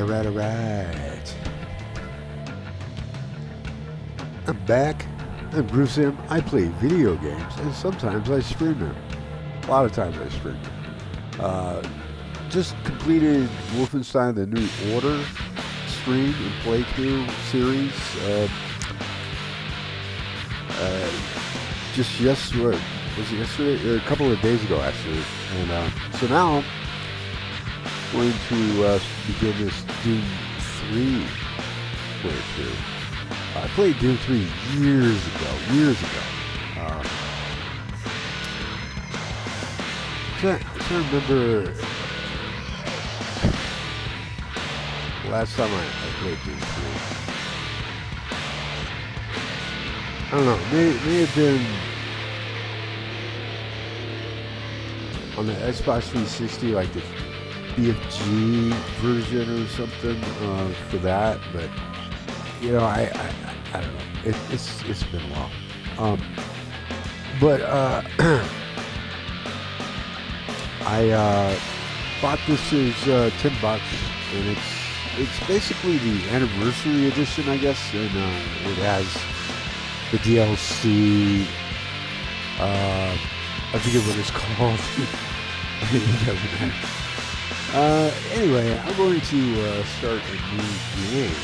Alright. I'm back. I'm GrooveSim. I play video games, and sometimes I stream them. A lot of times I stream them. Just completed Wolfenstein: The New Order stream and playthrough series. Just yesterday, was it yesterday? A couple of days ago, actually. And so now, I'm going to begin this Doom 3 playthrough. I played Doom 3 years ago. I'm trying to remember last time I played Doom 3. I don't know, may have been on the Xbox 360, like the BFG version or something for that, but you know, I don't know. It's been a while. But I bought this as $10, and it's basically the anniversary edition, I guess, and it has the DLC. I forget what it's called. It doesn't matter. Anyway, I'm going to start a new game.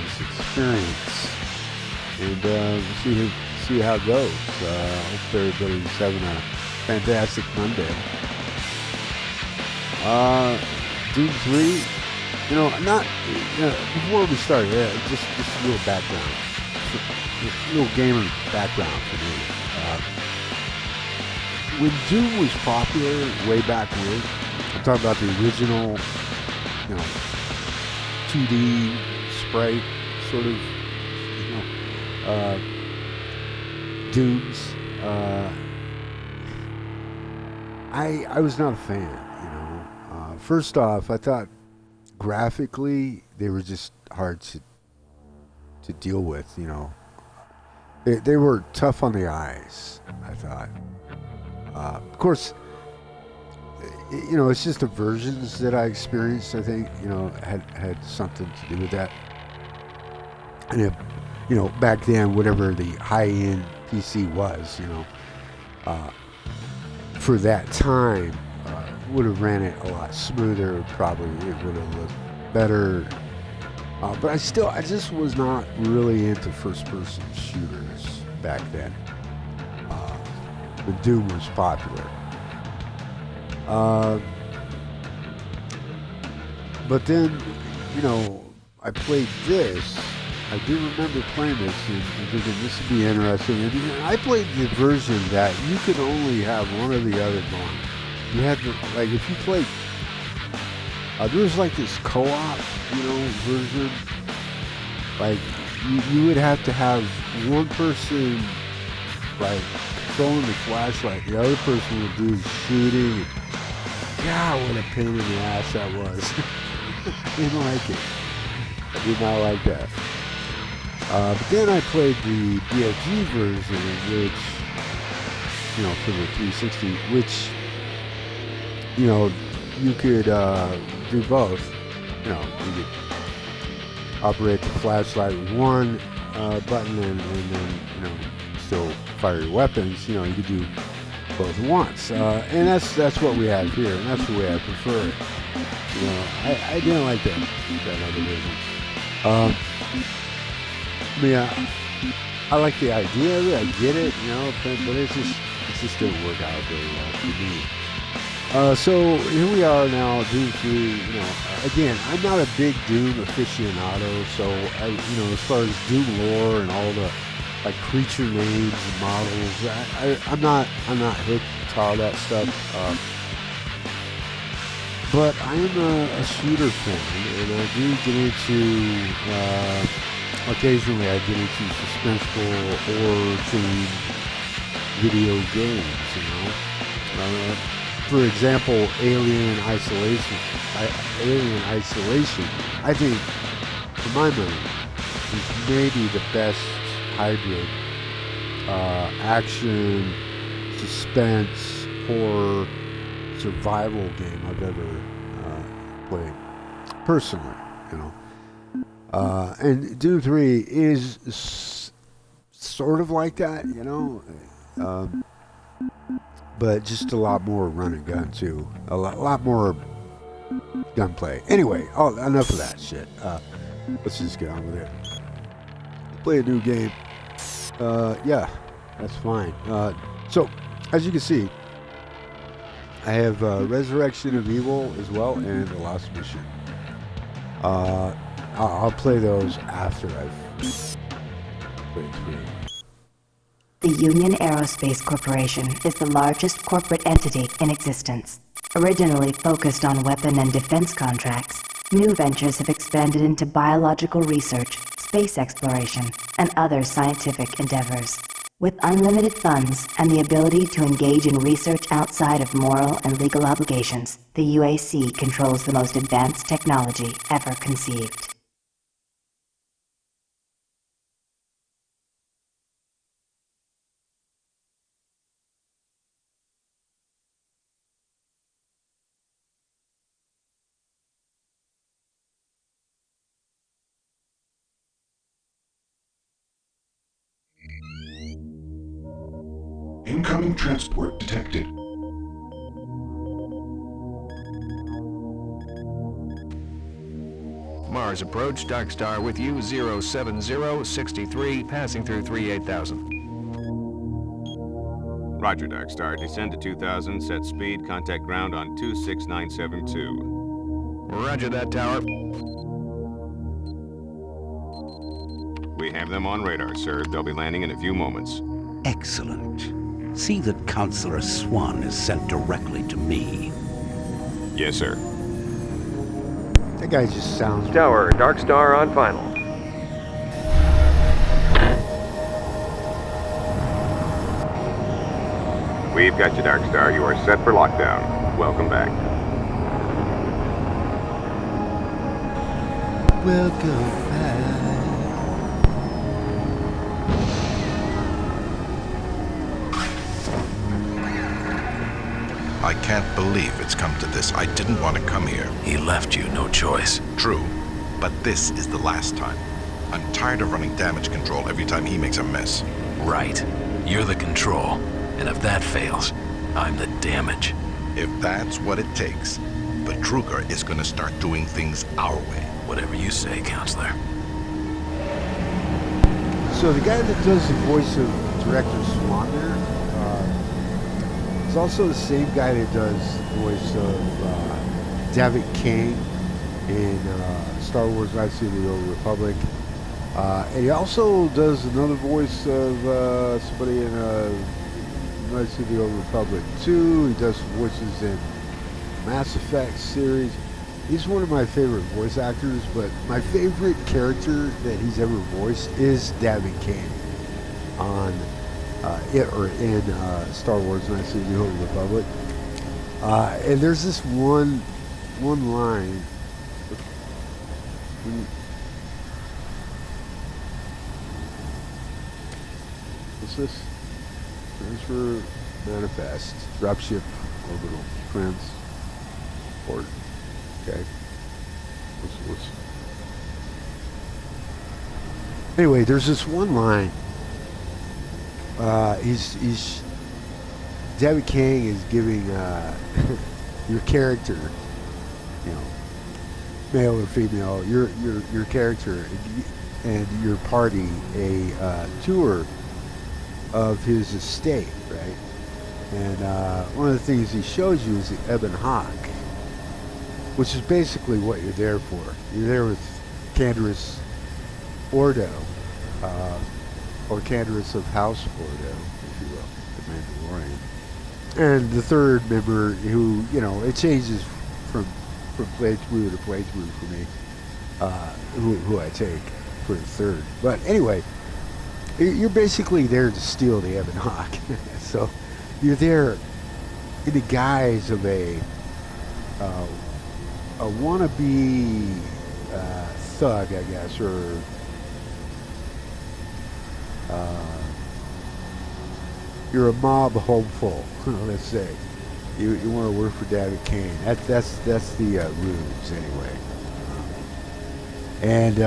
This experience, and see how it goes. Hope everybody's having a fantastic Monday. Doom 3, you know, before we start, just a little background, a little gamer background for me. When Doom was popular way back when, I'm talking about the original, 2D sprite sort of, Dooms. I was not a fan, First off, I thought graphically they were just hard to deal with, They were tough on the eyes, I thought. Of course, it's just the versions that I experienced, I think, had something to do with that. And if, back then, whatever the high-end PC was, for that time, would have ran it a lot smoother, probably. It would have looked better. But I just was not really into first-person shooters back then. When Doom was popular. But then, I played this. I do remember playing this and thinking this would be interesting. And I played the version that you could only have one or the other going. You had to, like, if you played, there was like this co-op, version. Like, you would have to have one person, like, controlling the flashlight. The other person would do the shooting. God, what a pain in the ass that was. I didn't like it. I did not like that. But then I played the BFG version, which, for the 360, which, you could do both. You could operate the flashlight with one button and then, still fire your weapons. You could do both at once. And that's what we have here, and that's the way I prefer it. I didn't like that other version. I like the idea of it. I get it, but it just didn't work out very well for me. So here we are now, Doom 3. Again, I'm not a big Doom aficionado, so as far as Doom lore and all the like creature names and models, I'm not hip to all that stuff. But I am a shooter fan, and I do get into. Occasionally I get into suspenseful horror-themed video games, For example, Alien Isolation, I think, for my money, is maybe the best hybrid action, suspense, horror, survival game I've ever play personally, you know. And Doom 3 is sort of like that, you know, but just a lot more run and gun too, a lot more gunplay. Anyway, enough of that shit. Let's just get on with it. Play a new game. Yeah, that's fine. So, as you can see, I have Resurrection of Evil as well and The Lost Mission. I'll play those after I've played 3. The Union Aerospace Corporation is the largest corporate entity in existence. Originally focused on weapon and defense contracts, new ventures have expanded into biological research, space exploration, and other scientific endeavors. With unlimited funds and the ability to engage in research outside of moral and legal obligations, the UAC controls the most advanced technology ever conceived. Incoming transport detected. Mars approach, Dark Star with you, 07063, passing through 38,000. Roger, Dark Star. Descend to 2,000, set speed, contact ground on 26972. Roger that, Tower. We have them on radar, sir. They'll be landing in a few moments. Excellent. See that Counselor Swan is sent directly to me. Yes, sir. That guy just sounds... Tower, Dark Star on final. We've got you, Dark Star. You are set for lockdown. Welcome back. Welcome back. I can't believe it's come to this. I didn't want to come here. He left you no choice. True, but this is the last time. I'm tired of running damage control every time he makes a mess. Right. You're the control. And if that fails, I'm the damage. If that's what it takes, the Kruger is gonna start doing things our way. Whatever you say, Counselor. So the guy that does the voice of Director Swan there, is also the same guy that does the voice of David Kane in Star Wars Knights of the Old Republic. And he also does another voice of somebody in Knights of the Old Republic 2. He does voices in Mass Effect series. He's one of my favorite voice actors, but my favorite character that he's ever voiced is David Kane on in Star Wars Knights of the Old Republic. And there's this one line. What's this? Transfer manifest. Dropship orbital transport. Okay. What's Anyway, there's this one line. He's David King is giving your character, you know, male or female, your character and your party a tour of his estate, right? And one of the things he shows you is the Ebon Hawk, which is basically what you're there for. You're there with Canderous Ordo, or Canderous of House Ordo, if you will, the Mandalorian. And the third member, who, you know, it changes from playthrough to playthrough for me, who I take for the third. But anyway, you're basically there to steal the Ebon Hawk. So you're there in the guise of a wannabe thug, I guess, or you're a mob hopeful, let's say. You want to work for David Kane. That's the ruse anyway. And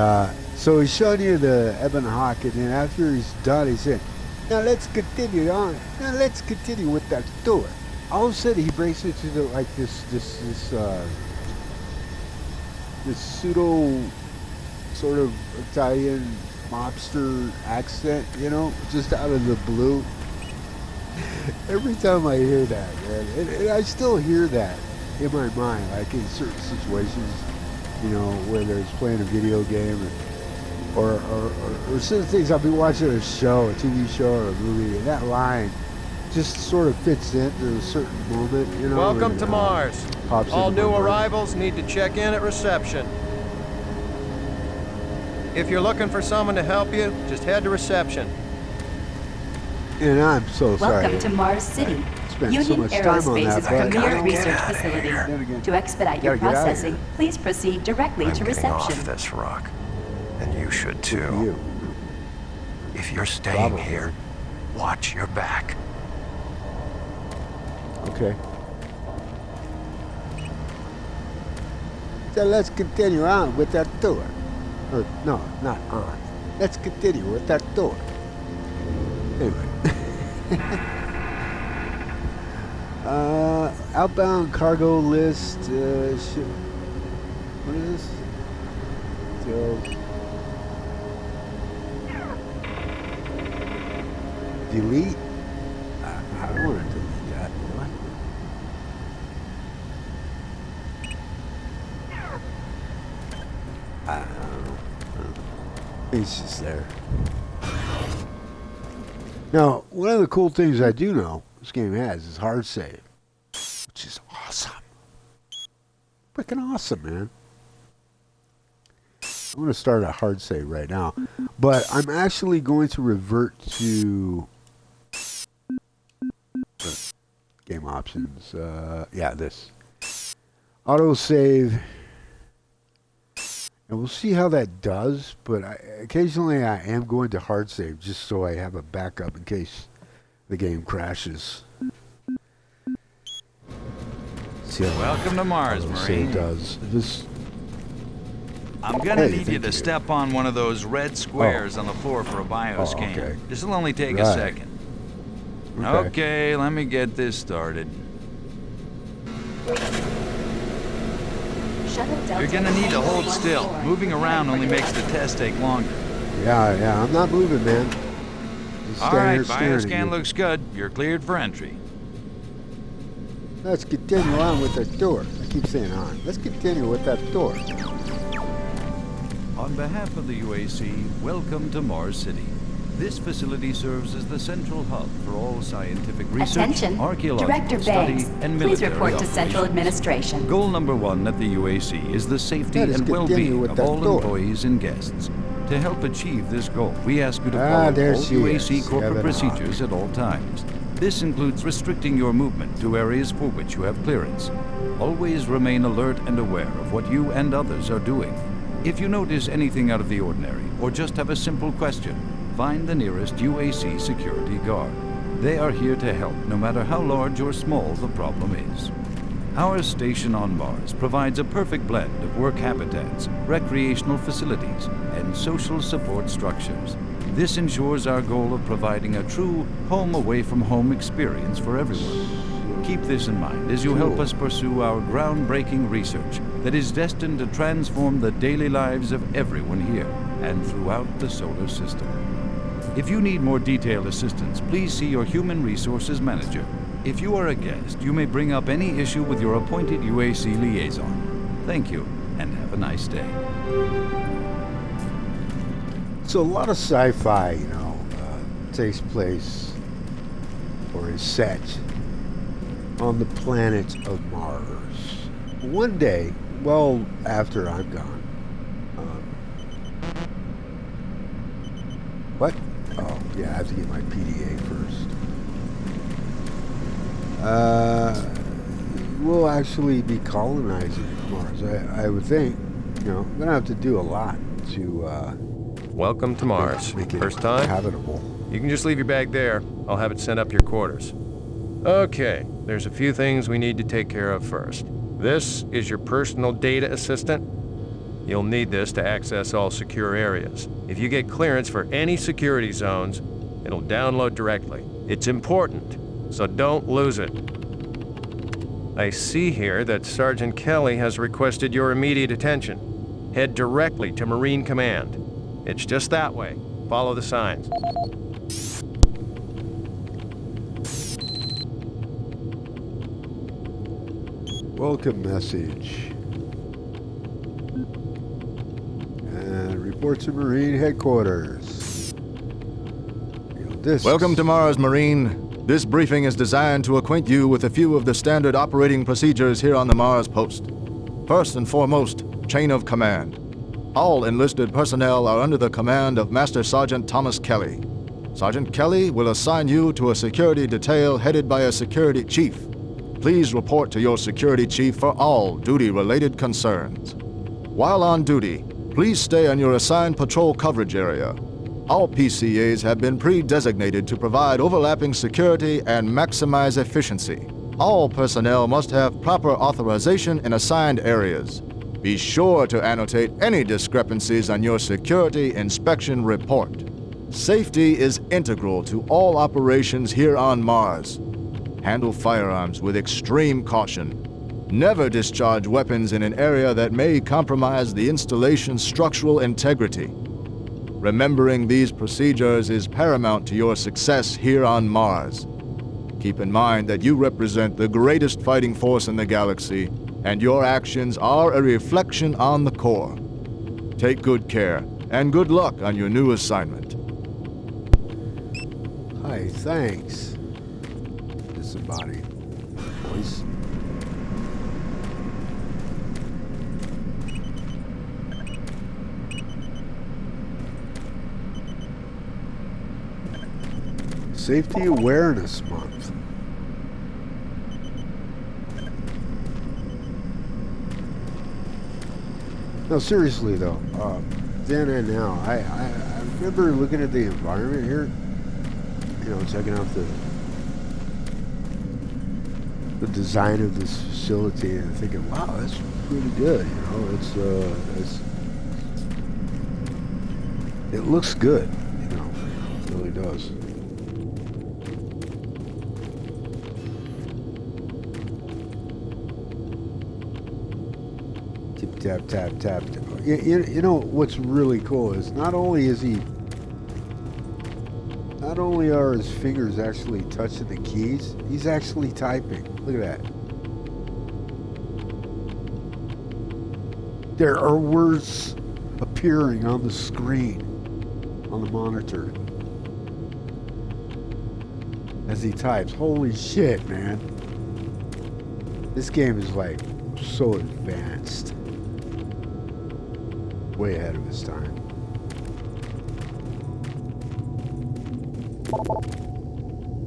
so he's showing you the Ebon Hawk, and then after he's done, he said, "Now let's continue on. Now let's continue with that tour." All of a sudden, he breaks into this pseudo sort of Italian mobster accent, you know, just out of the blue. Every time I hear that, man, and I still hear that in my mind, like in certain situations, you know, whether it's playing a video game or certain things. I'll be watching a show, a TV show or a movie, and that line just sort of fits into a certain moment, you know. Welcome to Mars. All new arrivals need to check in at reception. If you're looking for someone to help you, just head to reception. And I'm so sorry. Welcome to Mars City. Spent Union so much time on Aerospace's that, premier research facility. To expedite your processing, please proceed directly to reception. Off this rock, and you should too. You. If you're staying here, watch your back. Okay. So let's continue on with that tour. Or no, not on. Let's continue with that tour. Anyway. Outbound cargo list. What is this? So, delete. I don't want to delete that. What? I don't know. It's just there. Now, one of the cool things I do know this game has is hard save, which is awesome. Freaking awesome, man. I'm going to start a hard save right now, but I'm actually going to revert to game options. Yeah, this. Auto save. And we'll see how that does, but occasionally I am going to hard save just so I have a backup in case the game crashes. See how Welcome to Mars, Marine. It does. This. I'm gonna need you to step on one of those red squares on the floor for a bioscan. Okay. This'll only take a second. Okay, let me get this started. You're gonna need to hold still. Moving around only makes the test take longer. Yeah, I'm not moving, man. All right, bioscan looks good. You're cleared for entry. Let's continue on with that tour. I keep saying on. Let's continue with that tour. On behalf of the UAC, welcome to Mars City. This facility serves as the central hub for all scientific research, archaeological study, and military please report to Central operations. Administration. Goal number 1 at the UAC is the safety and well-being of all employees and guests. To help achieve this goal, we ask you to follow all UAC corporate procedures at all times. This includes restricting your movement to areas for which you have clearance. Always remain alert and aware of what you and others are doing. If you notice anything out of the ordinary, or just have a simple question, find the nearest UAC security guard. They are here to help, no matter how large or small the problem is. Our station on Mars provides a perfect blend of work habitats, recreational facilities, and social support structures. This ensures our goal of providing a true home-away-from-home experience for everyone. Keep this in mind as you help us pursue our groundbreaking research that is destined to transform the daily lives of everyone here and throughout the solar system. If you need more detailed assistance, please see your Human Resources Manager. If you are a guest, you may bring up any issue with your appointed UAC liaison. Thank you, and have a nice day. So a lot of sci-fi, takes place or is set on the planet of Mars. One day, well, after I'm gone. What? Oh, yeah, I have to get my PDA first. We'll actually be colonizing Mars, I would think. I'm going to have to do a lot to... Welcome to Mars. Make it First time? habitable. You can just leave your bag there. I'll have it sent up your quarters. Okay, there's a few things we need to take care of first. This is your personal data assistant. You'll need this to access all secure areas. If you get clearance for any security zones, it'll download directly. It's important, so don't lose it. I see here that Sergeant Kelly has requested your immediate attention. Head directly to Marine Command. It's just that way. Follow the signs. Welcome message. And report to Marine Headquarters. Welcome to Mars, Marine. This briefing is designed to acquaint you with a few of the standard operating procedures here on the Mars post. First and foremost, chain of command. All enlisted personnel are under the command of Master Sergeant Thomas Kelly. Sergeant Kelly will assign you to a security detail headed by a security chief. Please report to your security chief for all duty-related concerns. While on duty, please stay on your assigned patrol coverage area. All PCAs have been pre-designated to provide overlapping security and maximize efficiency. All personnel must have proper authorization in assigned areas. Be sure to annotate any discrepancies on your security inspection report. Safety is integral to all operations here on Mars. Handle firearms with extreme caution. Never discharge weapons in an area that may compromise the installation's structural integrity. Remembering these procedures is paramount to your success here on Mars. Keep in mind that you represent the greatest fighting force in the galaxy, and your actions are a reflection on the Corps. Take good care, and good luck on your new assignment. Hi, thanks. Disembodied voice. Safety Awareness Month. No, seriously though, then and now, I remember looking at the environment here, you know, checking out the design of this facility and thinking, wow, that's pretty good, you know, it looks good, you know, it really does. Tap, tap, tap. You know what's really cool is not only are his fingers actually touching the keys, he's actually typing. Look at that. There are words appearing on the screen, on the monitor, as he types. Holy shit, man. This game is like so advanced. Way ahead of his time.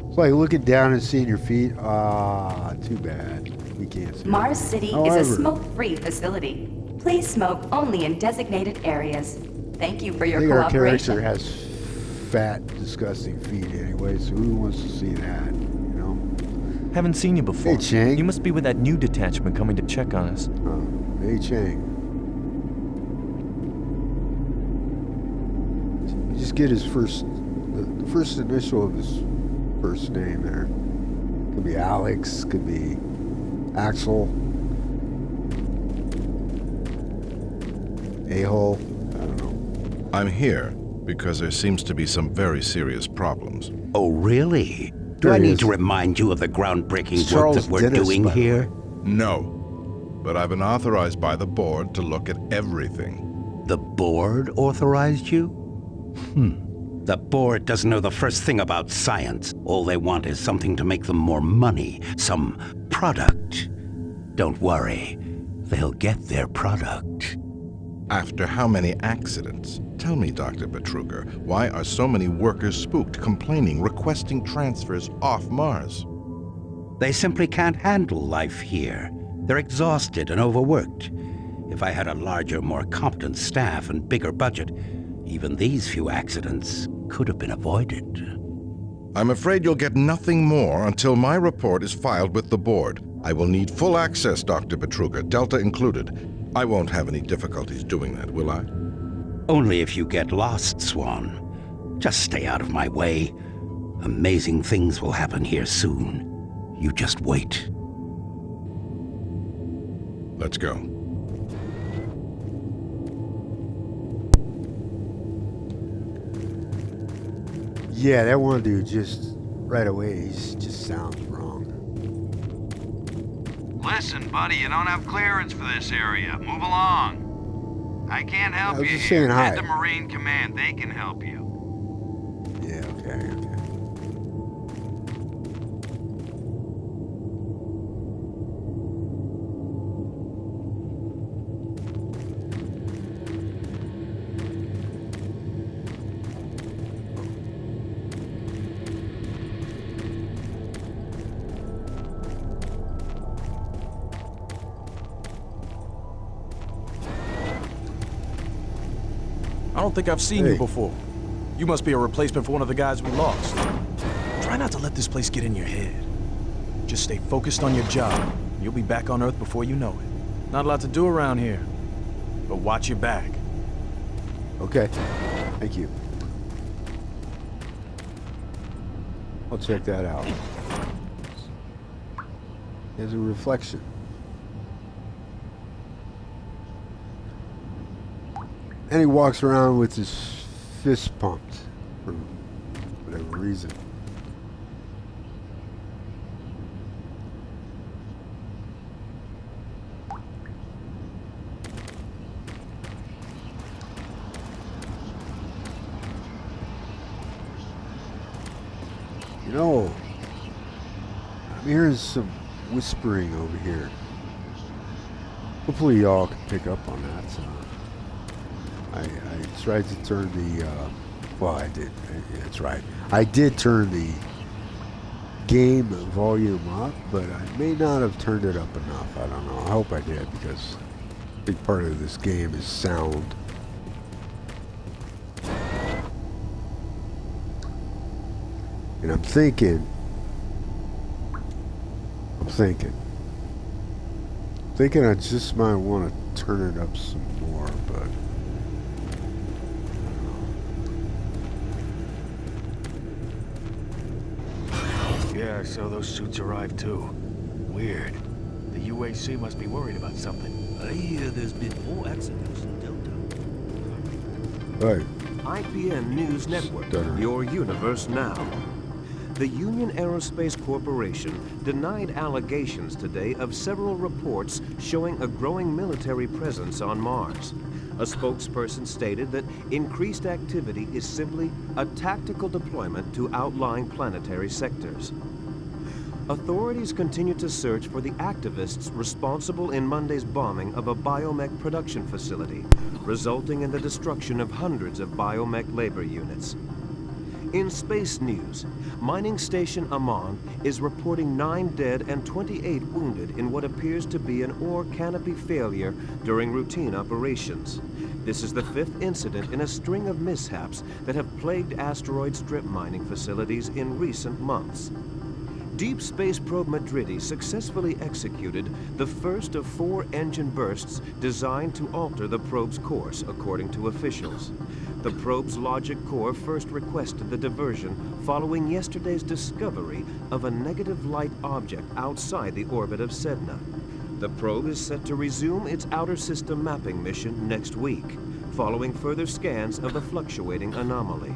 It's like looking down and seeing your feet. Ah, too bad. We can't see. Mars City is a smoke-free facility. Please smoke only in designated areas. Thank you for your cooperation. Our character has fat, disgusting feet anyway, so who wants to see that, you know? Haven't seen you before. Hey, Chang. You must be with that new detachment coming to check on us. Oh, hey, Chang. Just get his first, the first initial of his first name there. Could be Alex, could be Axel, A-hole, I don't know. I'm here because there seems to be some very serious problems. Oh, really? Do I need to remind you of the groundbreaking work that we're doing here? No, but I've been authorized by the board to look at everything. The board authorized you? The board doesn't know the first thing about science. All they want is something to make them more money, some product. Don't worry, they'll get their product. After how many accidents? Tell me, Dr. Betruger, why are so many workers spooked, complaining, requesting transfers off Mars? They simply can't handle life here. They're exhausted and overworked. If I had a larger, more competent staff and bigger budget, even these few accidents could have been avoided. I'm afraid you'll get nothing more until my report is filed with the board. I will need full access, Dr. Betruger, Delta included. I won't have any difficulties doing that, will I? Only if you get lost, Swan. Just stay out of my way. Amazing things will happen here soon. You just wait. Let's go. Yeah, that one dude just right away, he just sounds wrong. Listen, buddy, you don't have clearance for this area. Move along. I can't help I was you just here. saying hi. Head to Marine Command. They can help you. Yeah, okay. I don't think I've seen you before. You must be a replacement for one of the guys we lost. Try not to let this place get in your head. Just stay focused on your job. You'll be back on Earth before you know it. Not a lot to do around here, but watch your back. Okay. Thank you. I'll check that out. There's a reflection. And he walks around with his fist pumped for whatever reason. You know, I'm hearing some whispering over here. Hopefully y'all can pick up on that. I tried to turn the, well, I did. That's right. I did turn the game volume up, but I may not have turned it up enough. I don't know. I hope I did, because a big part of this game is sound. And I'm thinking I just might want to turn it up some more, but Yeah, so those suits arrived too. Weird. The UAC must be worried about something. I hear there's been more accidents in Delta. Right. IPN News Network, your universe now. The Union Aerospace Corporation denied allegations today of several reports showing a growing military presence on Mars. A spokesperson stated that increased activity is simply a tactical deployment to outlying planetary sectors. Authorities continue to search for the activists responsible in Monday's bombing of a biomech production facility, resulting in the destruction of hundreds of biomech labor units. In space news, mining station Amman is reporting 9 dead and 28 wounded in what appears to be an ore canopy failure during routine operations. This is the 5th incident in a string of mishaps that have plagued asteroid strip mining facilities in recent months. Deep Space Probe Madridi successfully executed the first of 4 engine bursts designed to alter the probe's course, according to officials. The probe's logic core first requested the diversion following yesterday's discovery of a negative light object outside the orbit of Sedna. The probe is set to resume its outer system mapping mission next week, following further scans of the fluctuating anomaly.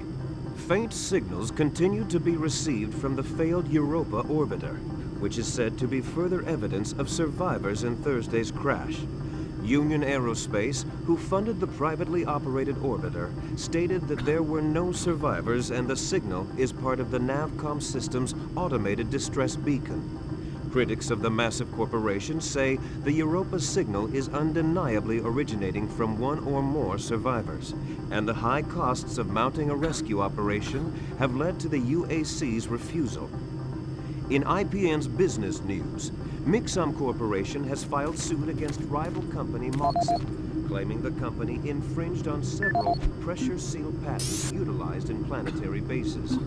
Faint signals continue to be received from the failed Europa orbiter, which is said to be further evidence of survivors in Thursday's crash. Union Aerospace, who funded the privately operated orbiter, stated that there were no survivors and the signal is part of the Navcom system's automated distress beacon. Critics of the massive corporation say the Europa signal is undeniably originating from one or more survivors, and the high costs of mounting a rescue operation have led to the UAC's refusal. In IPN's business news, Mixom Corporation has filed suit against rival company Moxie, claiming the company infringed on several pressure-sealed patents utilized in planetary bases.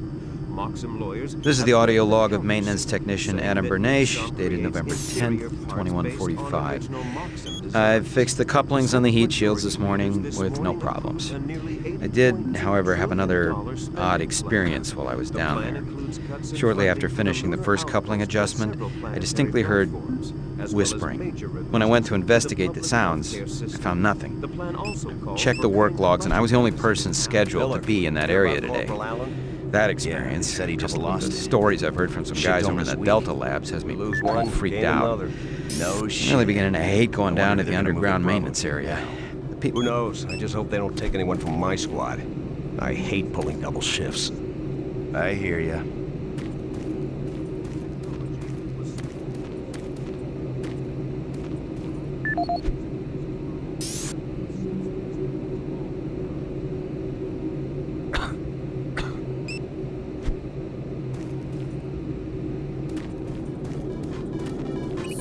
Moxim lawyers. This is the audio log of maintenance technician Adam Bernache, dated November 10th, 2145. I've fixed the couplings on the heat shields this morning with no problems. I did, however, have another odd experience while I was down there. Shortly after finishing the first coupling adjustment, I distinctly heard whispering. When I went to investigate the sounds, I found nothing. Checked the work logs, and I was the only person scheduled to be in that area today. That experience, said he just coupled with lost the it. stories I've heard from some guys over in the Delta labs, has me pretty freaked out. I'm really beginning to hate going down to the underground maintenance area. Who knows? I just hope they don't take anyone from my squad. I hate pulling double shifts. I hear ya.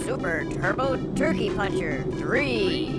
Super Turbo Turkey Puncher 3.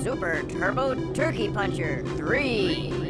Super Turbo Turkey Puncher 3.